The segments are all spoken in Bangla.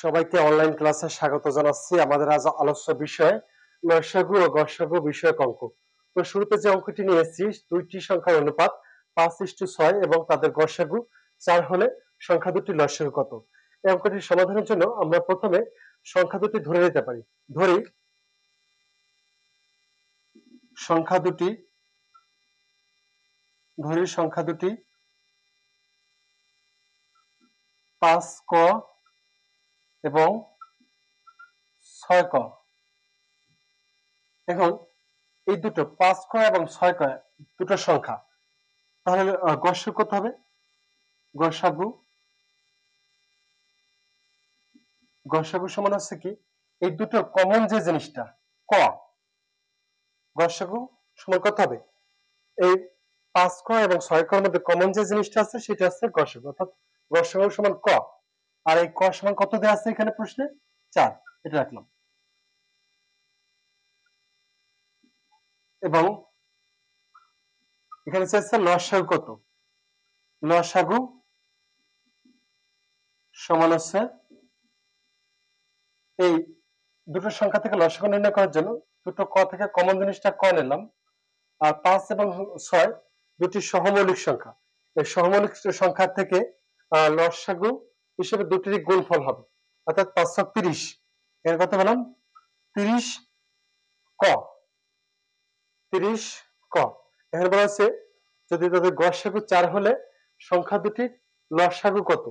সবাইকে অনলাইন ক্লাসে স্বাগত জানাচ্ছি। আমাদের আজ আলোচ্য বিষয় লসাগু ও গসাগু বিষয়ক অঙ্ক। তো শুরুতে যে অঙ্কটি নিয়ে এসেছি, দুইটি সংখ্যার অনুপাত 5:6 এবং তাদের গসাগু 4 হলে সংখ্যা দুটি লসাগু কত? এই অঙ্কটির সমাধানের জন্য আমরা প্রথমে সংখ্যা দুটি ধরে নিতে পারি। ধরি সংখ্যা দুটি 5 ক এবং 6 ক। এখন এই দুটো 5 ক এবং 6 ক দুটো সংখ্যা, তাহলে গসাগু কত হবে? গসাগু সমান হচ্ছে কি, এই দুটো কমন যে জিনিসটা ক, গসাগু সমান কত হবে? এই 5 ক এবং 6 কর মধ্যে কমন যে জিনিসটা আছে সেটা হচ্ছে গসাগু, অর্থাৎ গসাগু সমান ক। আর এই ক সমান কত দেওয়া আছে এখানে প্রশ্নে? 4, এটা রাখলাম। এবং এখানে চাইছে লসাগু কত? লসাগু সমান হচ্ছে, এই দুটো সংখ্যা থেকে লসাগু নির্ণয় করার জন্য দুটো ক থেকে কমন জিনিসটা ক নিলাম, আর 5 এবং 6 দুটি সহমৌলিক সংখ্যা। এই সহমৌলিক সংখ্যা থেকে লসাগু হিসেবে দুটিরই গুণফল হবে, অর্থাৎ 530। এর কত পেলাম? 30 ক। 30 ক। এখানে বলা হচ্ছে যদি তাদের গসাগু 4 হলে সংখ্যা দুটির লসাগু কত?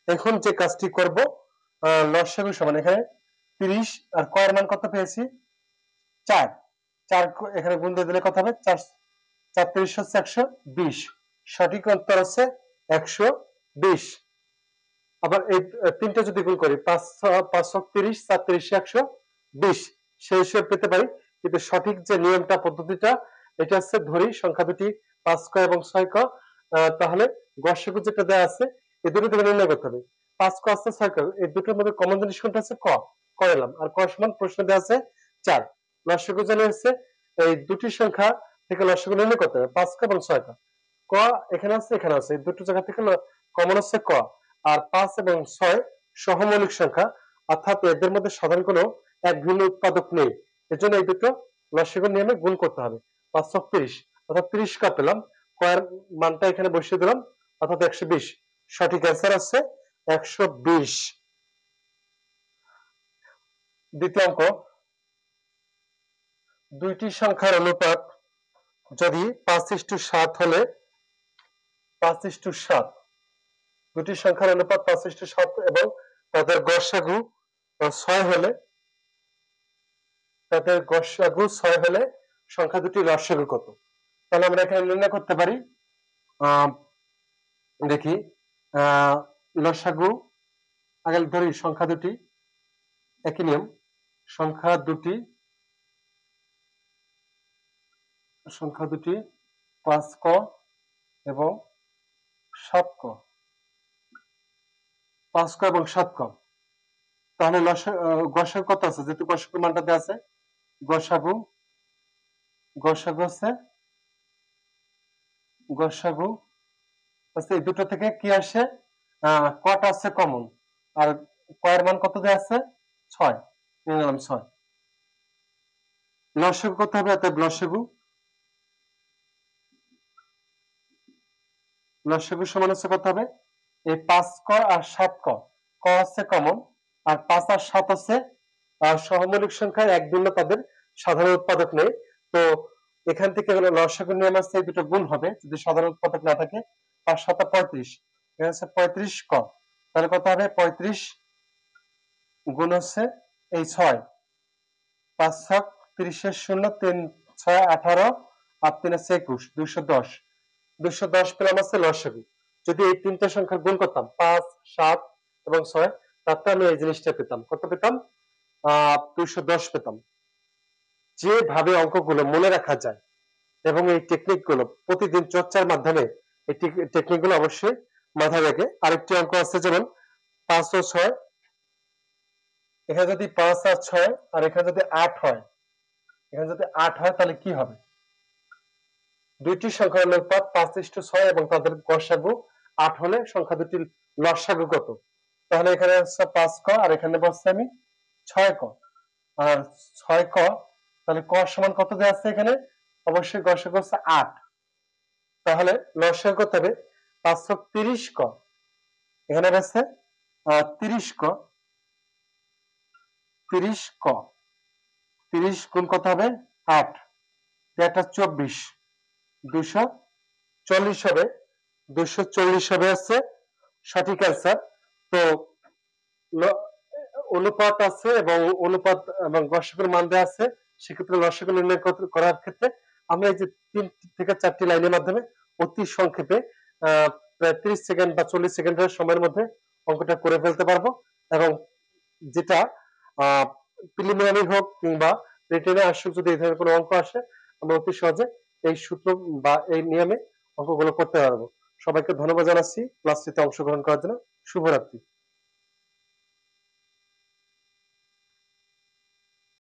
এখন যে কাজটি করব, লসাগু সমান এখানে 30 আর ক এর মান কত পেয়েছি? 4। 4 এখানে গুণ দিয়ে দিলে কত হবে? 4 4 30 হচ্ছে 120। সঠিক উত্তর হচ্ছে 120। আবার এই তিনটা যদি গুণ করি, 5 530 4 30 120, সেই হিসেবে পেতে পারি। কিন্তু সঠিক যে নিয়মটা, পদ্ধতিটা, এটা হচ্ছে ধরি সংখ্যা দুটি 5 ক এবং 6 ক, তাহলে গসাগু যেটা দেওয়া আছে এই দুটো থেকে নির্ণয় করতে হবে। 5 ক আছে 6 ক, এই দুটোর মধ্যে কমন জিনিস কোনটা আছে? ক। ক নিলাম, আর ক সমান প্রশ্ন দেওয়া আছে 4। লসাগু জানা হচ্ছে এই দুটি সংখ্যা থেকে লসাগু নির্ণয় করতে হবে, 5 ক এবং 6 ক। ক এখানে আছে, এখানে আছে, এই দুটো জায়গা থেকে কমন হচ্ছে ক। আর 5 এবং 6 সহমৌলিক সংখ্যা, অর্থাৎ এদের মধ্যে সাধারণ কোনো এক ভিন্ন উৎপাদক নেই। এজন্য এই দুটো লসাগুর নিয়মে গুণ করতে হবে। 530, অর্থাৎ 30 ক পেলাম। ক এর মানটা এখানে বসিয়ে দিলাম, অর্থাৎ 120। সঠিক অ্যান্সার আছে 120। দ্বিতীয় অঙ্ক, দুইটি সংখ্যার অনুপাত যদি 5:7 হলে 5:7, দুটি সংখ্যার অনুপাত 5:7 এবং তাদের গসাগু 6 হলে, সংখ্যা দুটি লসাগু কত? তাহলে আমরা এখানে নির্ণয় করতে পারি। দেখি, লসাগু আগে ধরি সংখ্যা দুটি, একই নিয়ম। সংখ্যা দুটি 5 ক এবং 7 ক, 5 ক এবং 7 ক। তাহলে গসাগু কত আছে? যেহেতু গসাগুর মানটা দেওয়া আছে, গসাগু হচ্ছে এই দুটো থেকে কি আসে? কটা আছে কমন, আর কয়ের মান কত দেওয়া আছে? 6, নিয়ে নিলাম 6। লসাগু কত হবে? অতএব লসাগু সমান হচ্ছে কত হবে? এই 5 ক আর 7 ক, ক হচ্ছে কমন, আর 5 আর 7 হচ্ছে সহমৌলিক সংখ্যা, এক ভিন্ন তাদের সাধারণ উৎপাদক নেই। তো এখান থেকে হলো লসাগু নিয়ম আছে, এই দুটো গুণ হবে যদি সাধারণ উৎপাদক না থাকে। 5 7 35, এখানে হচ্ছে 35 ক। তাহলে কত হবে? 35 গুণ হচ্ছে এই 6, 5 6 30 এর 0, 3 6 18, আর 3 আছে 21, 210। 210 পেলাম আছে লসাগু। যদি এই তিনটা সংখ্যার গুণ করতাম, 5 7 এবং 6, তাতে আমি এই জিনিসটা পেতাম। কত পেতাম? 210 পেতাম। যেভাবে অঙ্কগুলো মনে রাখা যায় এবং এই টেকনিক গুলো প্রতিদিন চর্চার মাধ্যমে এই টেকনিক গুলো অবশ্যই মাথায় রেখে। আরেকটি অঙ্ক আছে, যেমন 5 ও 6, এখানে যদি 5 আর 6 আর এখানে যদি 8 হয়, তাহলে কি হবে? দুইটি সংখ্যার অনুপাত 5:6 এবং তাদের গসাগু 8 হলে সংখ্যা দুটির লসাগু কত? তাহলে এখানে হচ্ছে 5 ক আর এখানে বসছে আমি 6 ক। আর 6 ক, তাহলে ক সমান কত দেওয়া আছে এখানে? অবশ্যই গসাগু হচ্ছে 8। তাহলে লসাগু কত হবে? 530 ক। এখানে আছে 30 ক, 30 ক, 30 গুণ কত হবে? 8, 24, 240 হবে, 240 হবে হচ্ছে সঠিক অ্যান্সার। তো অনুপাত আছে এবং অনুপাত এবং গসাগুর মান দেওয়া আছে, সেক্ষেত্রে লসাগু নির্ণয় করার ক্ষেত্রে আমরা এই যে 3 থেকে 4টি লাইনের মাধ্যমে অতি সংক্ষেপে প্রায় 30 সেকেন্ড বা 40 সেকেন্ডের সময়ের মধ্যে অঙ্কটা করে ফেলতে পারবো। এবং যেটা প্রিলিমিনারি হোক কিংবা রিটেনে আসুক, যদি এই ধরনের কোনো অঙ্ক আসে আমরা অতি সহজে এই সূত্র বা এই নিয়মে অঙ্কগুলো করতে পারবো। সবাইকে ধন্যবাদ জানাচ্ছি ক্লাসটিতে অংশগ্রহণ করার জন্য। শুভরাত্রি।